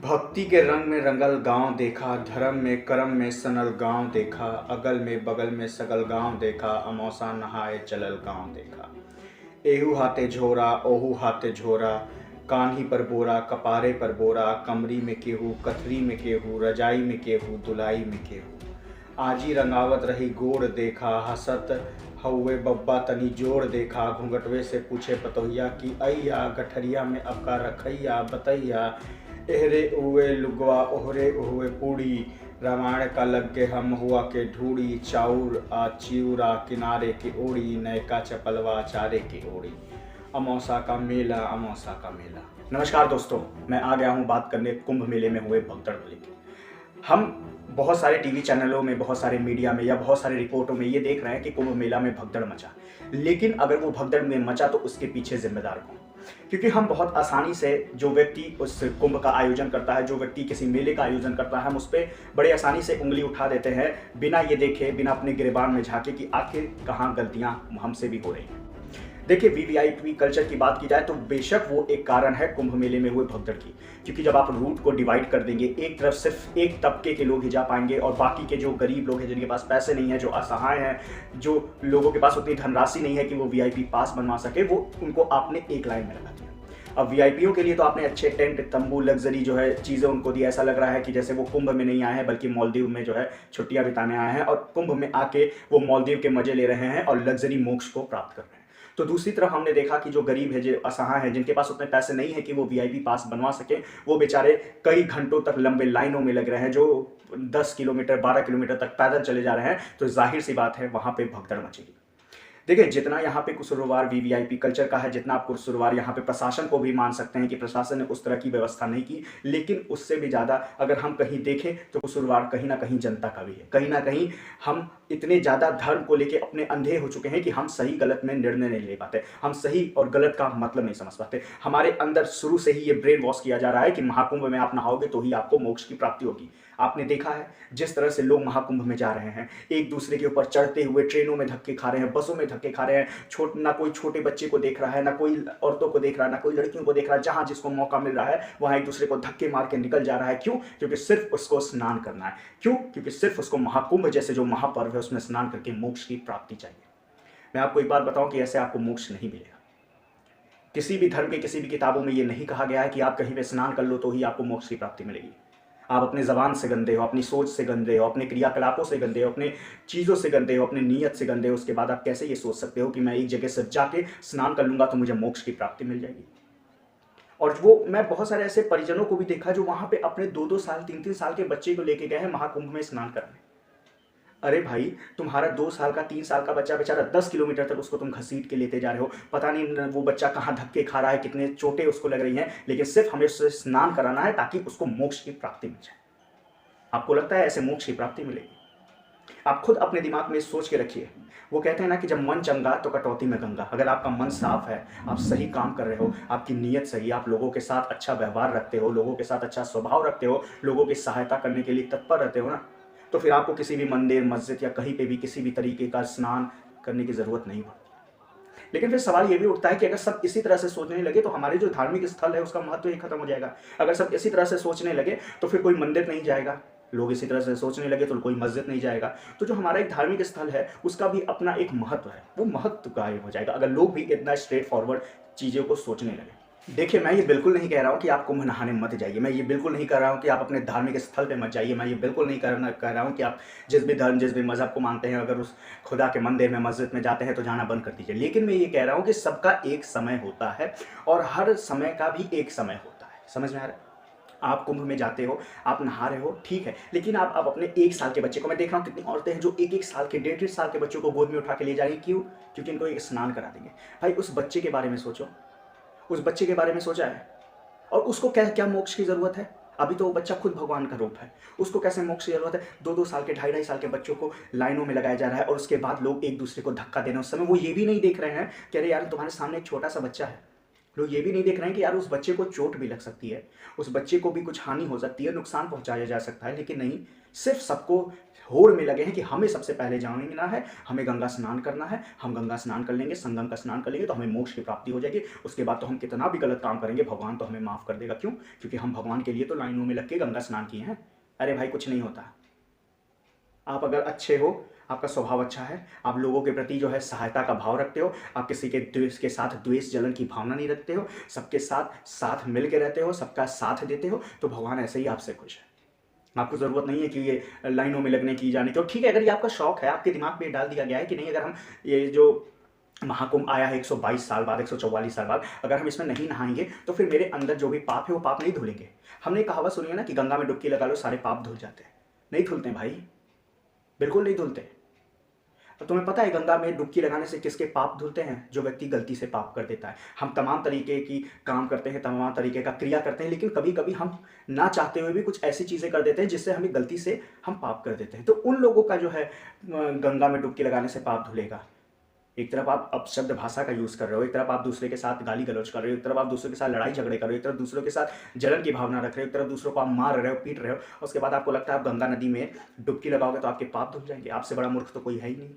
भक्ति के रंग में रंगल गाँव देखा, धर्म में करम में सनल गाँव देखा, अगल में बगल में सगल गाँव देखा, अमौसा नहाए चलल गाँव देखा। एहू हाथे झोरा ओहू हाथे झोरा, कान्ही पर बोरा कपारे पर बोरा, कमरी में केहू कथरी में केहू, रजाई में केहू दुलाई में केहू। आजी रंगावत रही गोड़ देखा, हसत हउए बब्बा तनी जोड़ देखा, घूंघटवे से पूछे पतोहिया कि अइया, गठरिया में अबका रखैया बतैया। एहरे उए लुगवा ओहरे उहुए पूड़ी, रामायण का लग के हम हुआ के ढूड़ी, चाउर आ चिउरा किनारे की ओड़ी, नयका चपलवा चारे की ओड़ी। अमौसा का मेला, अमौसा का मेला। नमस्कार दोस्तों, मैं आ गया हूँ बात करने कुंभ मेले में हुए भगदड़ को लेकर। हम बहुत सारे टीवी चैनलों में, बहुत सारे मीडिया में या बहुत सारे रिपोर्टों में ये देख रहे हैं कि कुंभ मेला में भगदड़ मचा, लेकिन अगर वो भगदड़ में मचा तो उसके पीछे जिम्मेदार कौन? क्योंकि हम बहुत आसानी से, जो व्यक्ति उस कुंभ का आयोजन करता है, जो व्यक्ति किसी मेले का आयोजन करता है, हम उस पर बड़े आसानी से उंगली उठा देते हैं, बिना ये देखे, बिना अपने गिरेबान में झांके कि आखिर कहाँ गलतियाँ हमसे भी हो रही हैं। देखिए, वीवीआईपी कल्चर की बात की जाए तो बेशक वो एक कारण है कुंभ मेले में हुए भगदड़ की, क्योंकि जब आप रूट को डिवाइड कर देंगे, एक तरफ सिर्फ एक तबके के लोग ही जा पाएंगे और बाकी के जो गरीब लोग हैं, जिनके पास पैसे नहीं है, जो असहाय हैं, जो लोगों के पास उतनी धनराशि नहीं है कि वो वीआईपी पास बनवा सके, वो उनको आपने एक लाइन में लगा दिया। अब वीआईपीओ के लिए तो आपने अच्छे टेंट, तंबू, लग्जरी जो है चीज़ें उनको दी। ऐसा लग रहा है कि जैसे वो कुंभ में नहीं आए हैं बल्कि मालदीव में जो है छुट्टियां बिताने आए हैं और कुंभ में आके वो मालदीव के मजे ले रहे हैं और लग्जरी मोक्ष को प्राप्त कर रहे हैं। तो दूसरी तरफ हमने देखा कि जो गरीब है, जो असहाय है, जिनके पास उतने पैसे नहीं है कि वो वीआईपी पास बनवा सके, वो बेचारे कई घंटों तक लंबे लाइनों में लग रहे हैं, जो 10 किलोमीटर 12 किलोमीटर तक पैदल चले जा रहे हैं। तो जाहिर सी बात है वहाँ पे भगदड़ मचेगी। देखिए, जितना यहाँ पे कसूरवार वीवीआईपी कल्चर का है, जितना आप कसूरवार यहाँ पे प्रशासन को भी मान सकते हैं कि प्रशासन ने उस तरह की व्यवस्था नहीं की, लेकिन उससे भी ज़्यादा अगर हम कहीं देखें तो कसूरवार कहीं ना कहीं जनता का भी है। कहीं ना कहीं हम इतने ज़्यादा धर्म को लेके अपने अंधे हो चुके हैं कि हम सही गलत में निर्णय नहीं ले पाते, हम सही और गलत का मतलब नहीं समझ पाते। हमारे अंदर शुरू से ही ये ब्रेन वॉश किया जा रहा है कि महाकुंभ में आप नहाओगे तो ही आपको मोक्ष की प्राप्ति होगी। आपने देखा है जिस तरह से लोग महाकुंभ में जा रहे हैं, एक दूसरे के ऊपर चढ़ते हुए ट्रेनों में धक्के खा रहे हैं, बसों में धक्के खा रहे हैं, ना कोई छोटे बच्चे को देख रहा है, ना कोई औरतों को देख रहा है, ना कोई लड़कियों को देख रहा है। जहां जिसको मौका मिल रहा है वहां एक दूसरे को धक्के मार के निकल जा रहा है। क्यों? क्योंकि सिर्फ उसको स्नान करना है। क्यों? क्योंकि सिर्फ उसको महाकुंभ जैसे जो महापर्व है उसमें स्नान करके मोक्ष की प्राप्ति चाहिए। मैं आपको एक बात बताऊं कि ऐसे आपको मोक्ष नहीं मिलेगा। किसी भी धर्म के किसी भी किताबों में यह नहीं कहा गया है कि आप कहीं पे स्नान कर लो तो ही आपको मोक्ष की प्राप्ति मिलेगी। आप अपने ज़बान से गंदे हो, अपनी सोच से गंदे हो, अपने क्रियाकलापों से गंदे हो, अपने चीज़ों से गंदे हो, अपनी नीयत से गंदे हो, उसके बाद आप कैसे ये सोच सकते हो कि मैं एक जगह से जाके स्नान कर लूँगा तो मुझे मोक्ष की प्राप्ति मिल जाएगी। और वो मैं बहुत सारे ऐसे परिजनों को भी देखा जो वहाँ पे अपने 2-2 साल 3-3 साल के बच्चे को लेके गए हैं महाकुंभ में स्नान करने। अरे भाई, तुम्हारा 2 साल का 3 साल का बच्चा बेचारा 10 किलोमीटर तक उसको तुम घसीट के लेते जा रहे हो, पता नहीं वो बच्चा कहाँ धक्के खा रहा है, कितने चोटें उसको लग रही हैं, लेकिन सिर्फ हमें उससे स्नान कराना है ताकि उसको मोक्ष की प्राप्ति मिल जाए। आपको लगता है ऐसे मोक्ष की प्राप्ति मिलेगी? आप खुद अपने दिमाग में सोच के रखिए। वो कहते हैं ना कि जब मन चंगा तो कटौती में गंगा। अगर आपका मन साफ है, आप सही काम कर रहे हो, आपकी नीयत सही, आप लोगों के साथ अच्छा व्यवहार रखते हो, लोगों के साथ अच्छा स्वभाव रखते हो, लोगों की सहायता करने के लिए तत्पर रहते हो ना, तो फिर आपको किसी भी मंदिर, मस्जिद या कहीं पे भी किसी भी तरीके का स्नान करने की ज़रूरत नहीं पड़ती। लेकिन फिर सवाल ये भी उठता है कि अगर सब इसी तरह से सोचने लगे तो हमारे जो धार्मिक स्थल है उसका महत्व ही खत्म हो जाएगा। अगर सब इसी तरह से सोचने लगे तो फिर कोई मंदिर नहीं जाएगा, लोग इसी तरह से सोचने लगे तो कोई मस्जिद नहीं जाएगा। तो जो हमारा एक धार्मिक स्थल है उसका भी अपना एक महत्व है, वो महत्व गायब हो जाएगा अगर लोग भी इतना स्ट्रेट फॉरवर्ड चीज़ों को सोचने लगे। देखिए, मैं ये बिल्कुल नहीं कह रहा हूँ कि आप कुंभ नहाने मत जाइए, मैं ये बिल्कुल नहीं कह रहा हूँ कि आप अपने धार्मिक स्थल पे मत जाइए, मैं ये बिल्कुल नहीं कह रहा हूँ कि आप जिस भी धर्म, जिस भी मज़हब को मानते हैं, अगर उस खुदा के मंदिर में, मस्जिद में जाते हैं तो जाना बंद कर दीजिए। लेकिन मैं ये कह रहा हूँ कि सबका एक समय होता है और हर समय का भी एक समय होता है। समझ में आ रहा है? आप कुंभ में जाते हो, आप नहा रहे हो, ठीक है, लेकिन आप अपने 1 साल के बच्चे को, मैं देख रहा हूँ कितनी औरतें हैं जो 1-1 साल के, 1.5-1.5 साल के बच्चों को गोद में उठा के ले जा रही हैं। क्यों? क्योंकि इनको एक स्नान करा देंगे। भाई, उस बच्चे के बारे में सोचो, उस बच्चे के बारे में सोचा है? और उसको क्या क्या मोक्ष की ज़रूरत है? अभी तो वो बच्चा खुद भगवान का रूप है, उसको कैसे मोक्ष की ज़रूरत है? 2-2 साल के, 2.5-2.5 साल के बच्चों को लाइनों में लगाया जा रहा है और उसके बाद लोग एक दूसरे को धक्का देना। उस समय वो ये भी नहीं देख रहे हैं कि अरे यार, तुम्हारे सामने एक छोटा सा बच्चा है, लोग ये भी नहीं देख रहे हैं कि यार उस बच्चे को चोट भी लग सकती है, उस बच्चे को भी कुछ हानि हो सकती है, नुकसान पहुंचाया जा सकता है, लेकिन नहीं, सिर्फ सबको होड़ में लगे हैं कि हमें सबसे पहले जाना है, हमें गंगा स्नान करना है, हम गंगा स्नान कर लेंगे, संगम का स्नान कर लेंगे तो हमें मोक्ष की प्राप्ति हो जाएगी। उसके बाद तो हम कितना भी गलत काम करेंगे भगवान तो हमें माफ़ कर देगा। क्यों? क्योंकि हम भगवान के लिए तो लाइनों में लग के गंगा स्नान किए हैं। अरे भाई कुछ नहीं होता। आप अगर अच्छे हो, आपका स्वभाव अच्छा है, आप लोगों के प्रति जो है सहायता का भाव रखते हो, आप किसी के द्वेष के साथ द्वेष जलन की भावना नहीं रखते हो, सबके साथ साथ मिल के रहते हो, सबका साथ देते हो, तो भगवान ऐसे ही आपसे खुश है। आपको ज़रूरत नहीं है कि ये लाइनों में लगने की जाने की। और ठीक है, अगर ये आपका शौक है, आपके दिमाग में डाल दिया गया है कि नहीं, अगर हम ये जो महाकुंभ आया है 122 साल बाद, 144 साल बाद, अगर हम इसमें नहीं नहाएंगे तो फिर मेरे अंदर जो भी पाप है वो पाप नहीं धुलेंगे। हमने कहावत सुनी है ना कि गंगा में डुबकी लगा लो सारे पाप धुल जाते हैं। नहीं धुलते भाई, बिल्कुल नहीं धुलते। अब तुम्हें पता है गंगा में डुबकी लगाने से किसके पाप धुलते हैं? जो व्यक्ति गलती से पाप कर देता है। हम तमाम तरीके की काम करते हैं, तमाम तरीके का क्रिया करते हैं, लेकिन कभी कभी हम ना चाहते हुए भी कुछ ऐसी चीज़ें कर देते हैं जिससे हमें गलती से हम पाप कर देते हैं। तो उन लोगों का जो है गंगा में डुबकी लगाने से पाप धुलेगा। एक तरफ आप अपशब्द भाषा का यूज़ कर रहे हो, एक तरफ आप दूसरे के साथ गाली गलौज कर रहे हो, एक तरफ आप दूसरे के साथ लड़ाई झगड़े कर रहे हो, एक तरफ दूसरों के साथ जलन की भावना रख रहे हो, एक तरफ दूसरों को आप मार रहे हो, पीट रहे हो, उसके बाद आपको लगता है आप गंगा नदी में डुबकी लगाओगे तो आपके पाप धुल जाएंगे। आपसे बड़ा मूर्ख तो कोई है ही नहीं।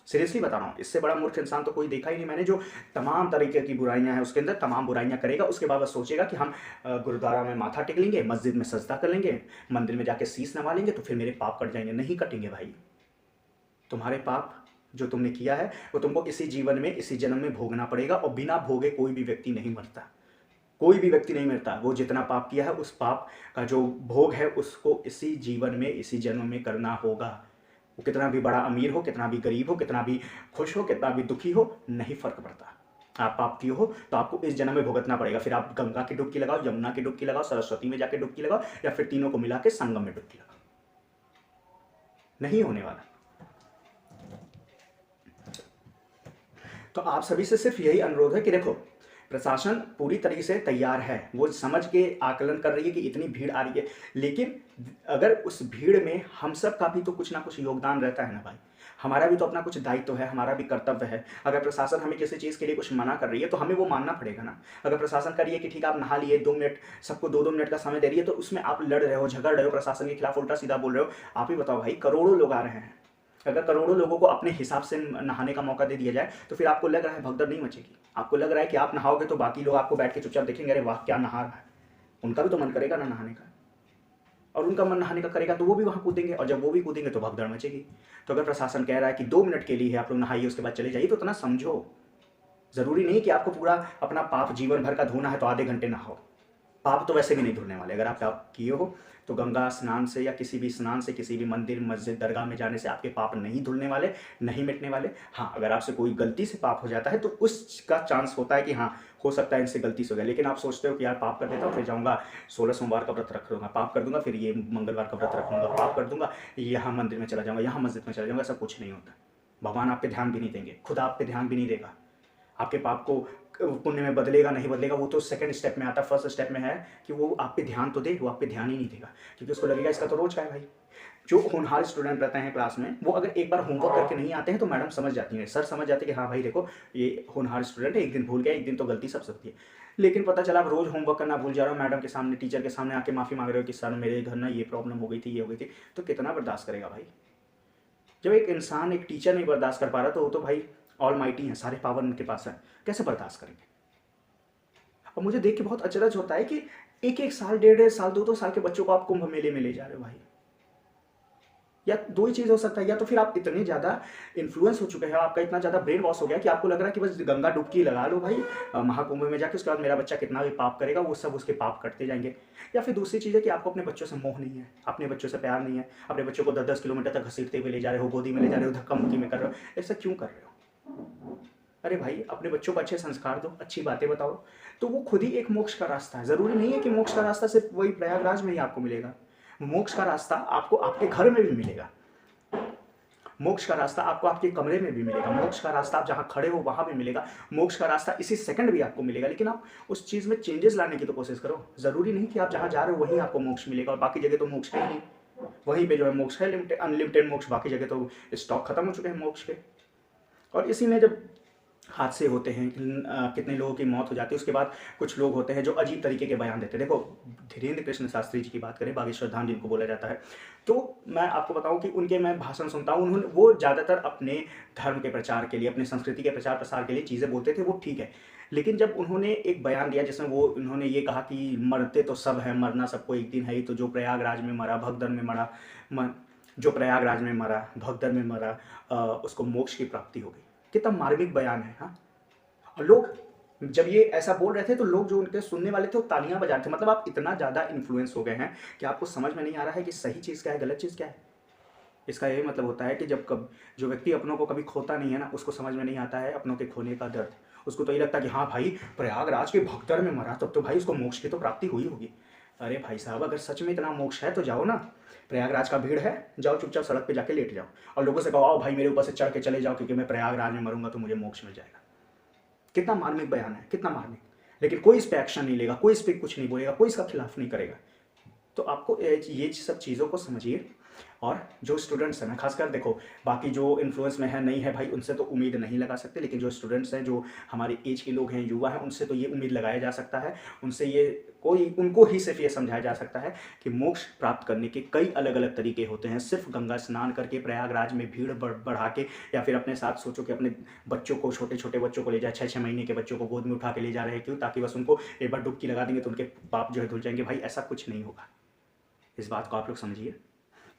सीरियसली बता रहा हूँ, इससे बड़ा मूर्ख इंसान तो कोई देखा ही नहीं मैंने, जो तमाम तरीके की बुराइयां हैं उसके अंदर तमाम बुराइयां करेगा, उसके बाद बस सोचेगा कि हम गुरुद्वारा में माथा टेक लेंगे, मस्जिद में सजदा कर लेंगे, मंदिर में जाके शीश नवा लेंगे तो फिर मेरे पाप कट जाएंगे। नहीं कटेंगे भाई। तुम्हारे पाप जो तुमने किया है वो तुमको इसी जीवन में, इसी जन्म में भोगना पड़ेगा, और बिना भोगे कोई भी व्यक्ति नहीं मरता। कोई भी व्यक्ति नहीं मरता। वो जितना पाप किया है उस पाप का जो भोग है उसको इसी जीवन में, इसी जन्म में करना होगा। वो कितना भी बड़ा अमीर हो, कितना भी गरीब हो, कितना भी खुश हो, कितना भी दुखी हो, नहीं फर्क पड़ता। आप पाप किए हो तो आपको इस जन्म में भुगतना पड़ेगा। फिर आप गंगा की डुबकी लगाओ, यमुना की डुबकी लगाओ, सरस्वती में जाके डुबकी लगाओ, या फिर तीनों को मिला के संगम में डुबकी लगाओ। नहीं होने वाला। तो आप सभी से सिर्फ यही अनुरोध है कि देखो, प्रशासन पूरी तरीके से तैयार है, वो समझ के आकलन कर रही है कि इतनी भीड़ आ रही है, लेकिन अगर उस भीड़ में हम सब का भी तो कुछ ना कुछ योगदान रहता है ना भाई। हमारा भी तो अपना कुछ दायित्व है, हमारा भी कर्तव्य है। अगर प्रशासन हमें किसी चीज़ के लिए कुछ मना कर रही है तो हमें वो मानना पड़ेगा ना। अगर प्रशासन कर रही है कि ठीक है आप नहा लिए, 2 मिनट, सबको 2-2 मिनट का समय दे रही है, तो उसमें आप लड़ रहे हो, झगड़ रहे हो, प्रशासन के खिलाफ उल्टा सीधा बोल रहे हो। आप ही बताओ भाई, करोड़ों लोग आ रहे हैं, अगर करोड़ों लोगों को अपने हिसाब से नहाने का मौका दे दिया जाए तो फिर आपको लग रहा है भगदड़ नहीं मचेगी? आपको लग रहा है कि आप नहाओगे तो बाकी लोग आपको बैठ के चुपचाप देखेंगे, अरे वाह क्या नहा रहा है? उनका भी तो मन करेगा ना नहाने का, और उनका मन नहाने का करेगा तो वो भी वहाँ कूदेंगे, और जब वो भी कूदेंगे तो भगदड़ मचेगी। तो अगर प्रशासन कह रहा है कि 2 मिनट के लिए आप लोग नहाइए उसके बाद चले जाइए, तो इतना समझो। ज़रूरी नहीं कि आपको पूरा अपना पाप जीवन भर का धोना है तो आधे घंटे नहाओ। पाप तो वैसे भी नहीं धुलने वाले। अगर आप पाप किए हो तो गंगा स्नान से या किसी भी स्नान से, किसी भी मंदिर, मस्जिद, दरगाह में जाने से आपके पाप नहीं धुलने वाले, नहीं मिटने वाले। हाँ, अगर आपसे कोई गलती से पाप हो जाता है तो उसका चांस होता है कि हाँ हो सकता है इनसे गलती से हो गया, लेकिन आप सोचते हो कि यार पाप कर देता हूँ, फिर जाऊँगा 16 सोमवार का व्रत रख लूँगा, पाप कर दूंगा, फिर ये मंगलवार का व्रत रख लूँगा, पाप कर दूंगा, यहाँ मंदिर में चला जाऊँगा, यहाँ मस्जिद में चला जाऊँगा। ऐसा कुछ नहीं होता। भगवान आप पे ध्यान भी नहीं देंगे, खुदा आप पे ध्यान भी नहीं देगा। आपके पाप को पुण्य में बदलेगा नहीं बदलेगा वो तो सेकंड स्टेप में आता है। फर्स्ट स्टेप में है कि वो आप पे ध्यान तो दे, वो आप पे ध्यान ही नहीं देगा, क्योंकि उसको लगेगा इसका तो रोज का है भाई। जो होनहार स्टूडेंट रहते हैं क्लास में, वो अगर एक बार होमवर्क करके नहीं आते हैं तो मैडम समझ जाती हैं, सर समझ जाते हैं कि हाँ भाई देखो ये होनहार स्टूडेंट है, एक दिन भूल गया, एक दिन तो गलती सब सकती है। लेकिन पता चला आप रोज होमवर्क करना भूल जा रहे हो, मैडम के सामने, टीचर के सामने आके माफ़ी मांग रहे हो कि सर मेरे घर ना ये प्रॉब्लम हो गई थी, ये हो गई थी, तो कितना बर्दाश्त करेगा भाई? जब एक इंसान, एक टीचर नहीं बर्दाश्त कर पा रहा तो वो तो भाई ऑल माइटी है, सारे पावर उनके पास है, कैसे बर्दाश्त करेंगे? और मुझे देख के बहुत अचरज होता है कि एक एक साल, 1.5 साल, 2-2 साल के बच्चों को आप कुंभ मेले में ले जा रहे हो भाई। या दो ही चीज़ हो सकता है, या तो फिर आप इतने ज़्यादा इन्फ्लुएंस हो चुके हैं, आपका इतना ज़्यादा ब्रेन वॉश हो गया कि आपको लग रहा है कि बस गंगा डुबकी लगा लो भाई महाकुंभ में जाके, उसके बाद मेरा बच्चा कितना भी पाप करेगा वो सब उसके पाप कटते जाएंगे। या फिर दूसरी चीज़ है कि आपको अपने बच्चों से मोह नहीं है, अपने बच्चों से प्यार नहीं है, अपने बच्चों को 10-10 किलोमीटर तक घसीटते हुए ले जा रहे हो, गोदी में ले जा रहे हो, धक्का मुक्की में कर रहे हो। ऐसा क्यों कर रहे हो? अरे भाई अपने बच्चों को अच्छे संस्कार दो, अच्छी बातें बताओ, तो वो खुद ही एक मोक्ष का रास्ता है। ज़रूरी नहीं है कि मोक्ष का रास्ता सिर्फ वही प्रयागराज में ही आपको मिलेगा। मोक्ष का रास्ता आपको आपके घर में भी मिलेगा, मोक्ष का रास्ता आपको आपके कमरे में भी मिलेगा, मोक्ष का रास्ता आप जहाँ खड़े हो वहाँ भी मिलेगा, मोक्ष का रास्ता इसी सेकंड भी आपको मिलेगा। लेकिन आप उस चीज़ में चेंजेस लाने की तो कोशिश करो। ज़रूरी नहीं कि आप जहाँ जा रहे हो वहीं आपको मोक्ष मिलेगा और बाकी जगह तो मोक्ष है ही नहीं। वहीं पे जो है मोक्ष है लिमिटेड, अनलिमिटेड मोक्ष, बाकी जगह तो स्टॉक खत्म हो चुके हैं मोक्ष के। और इसी में जब हादसे होते हैं, कितने लोगों की मौत हो जाती है। उसके बाद कुछ लोग होते हैं जो अजीब तरीके के बयान देते हैं। देखो, धीरेन्द्र कृष्ण शास्त्री जी की बात करें, बागेश्वर धाम जिनको बोला जाता है, तो मैं आपको बताऊं कि उनके मैं भाषण सुनता हूं। उन्होंने वो ज़्यादातर अपने धर्म के प्रचार के लिए, अपनी संस्कृति के प्रचार प्रसार के लिए चीज़ें बोलते थे, वो ठीक है। लेकिन जब उन्होंने एक बयान दिया जिसमें वो उन्होंने ये कहा कि मरते तो सब हैं, मरना सबको एक दिन है ही, तो जो प्रयागराज में मरा, भगदड़ में मरा, जो प्रयागराज में मरा, भगदड़ में मरा, उसको मोक्ष की प्राप्ति हो गई। कितना मार्मिक बयान है। हाँ, और लोग जब ये ऐसा बोल रहे थे तो लोग जो उनके सुनने वाले थे वो तालियां बजा रहे थे। मतलब आप इतना ज़्यादा इन्फ्लुएंस हो गए हैं कि आपको समझ में नहीं आ रहा है कि सही चीज़ क्या है, गलत चीज़ क्या है। इसका यही मतलब होता है कि जब कब जो व्यक्ति अपनों को कभी खोता नहीं है ना, उसको समझ में नहीं आता है अपनों के खोने का दर्द। उसको तो ये लगता है कि हाँ भाई, प्रयागराज के भगदड़ में मरा, तब तो भाई उसको मोक्ष की तो प्राप्ति हुई होगी। अरे भाई साहब, अगर सच में इतना मोक्ष है तो जाओ ना। प्रयागराज का भीड़ है, जाओ चुपचाप सड़क पे जाके लेट जाओ और लोगों से कहो आओ भाई मेरे ऊपर से चढ़ के चले जाओ, क्योंकि मैं प्रयागराज में मरूंगा तो मुझे मोक्ष मिल जाएगा। कितना मार्मिक बयान है, कितना मार्मिक। लेकिन कोई इस पर एक्शन नहीं लेगा, कोई इस पर कुछ नहीं बोलेगा, कोई इसका खिलाफ नहीं करेगा। तो आपको ये सब चीज़ों को समझिए। और जो स्टूडेंट्स हैं ना, खासकर देखो, बाकी जो इन्फ्लुएंस में है नहीं है भाई, उनसे तो उम्मीद नहीं लगा सकते, लेकिन जो स्टूडेंट्स हैं, जो हमारी एज के लोग हैं, युवा हैं, उनसे तो ये उम्मीद लगाया जा सकता है। उनसे ये उनको ही सिर्फ ये समझाया जा सकता है कि मोक्ष प्राप्त करने के कई अलग अलग तरीके होते हैं। सिर्फ गंगा स्नान करके, प्रयागराज में भीड़ बढ़ा के, या फिर अपने साथ सोचो कि अपने बच्चों को, छोटे छोटे बच्चों को ले जाए, 6-6 महीने के बच्चों को गोद में उठा के ले जा रहे हैं, क्यों? ताकि बस उनको एक बार डुबकी लगा देंगे तो उनके पाप जो है धुल जाएंगे। भाई ऐसा कुछ नहीं होगा, इस बात को आप लोग समझिए।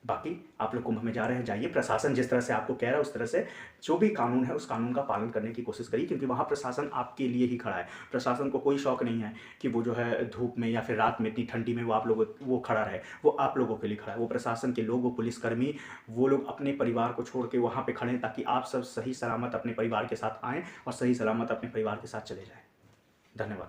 बाकी आप लोग कुंभ में जा रहे हैं, जाइए। प्रशासन जिस तरह से आपको कह रहा है उस तरह से जो भी कानून है उस कानून का पालन करने की कोशिश करिए, क्योंकि वहाँ प्रशासन आपके लिए ही खड़ा है। प्रशासन को कोई शौक नहीं है कि वो जो है धूप में या फिर रात में इतनी ठंडी में वो खड़ा रहे। वो आप लोगों के लिए खड़ा है। वो प्रशासन के लोग, वो पुलिसकर्मी, वो लोग अपने परिवार को छोड़ के वहाँ पर खड़े हैं ताकि आप सब सही सलामत अपने परिवार के साथ आएँ और सही सलामत अपने परिवार के साथ चले जाएँ। धन्यवाद।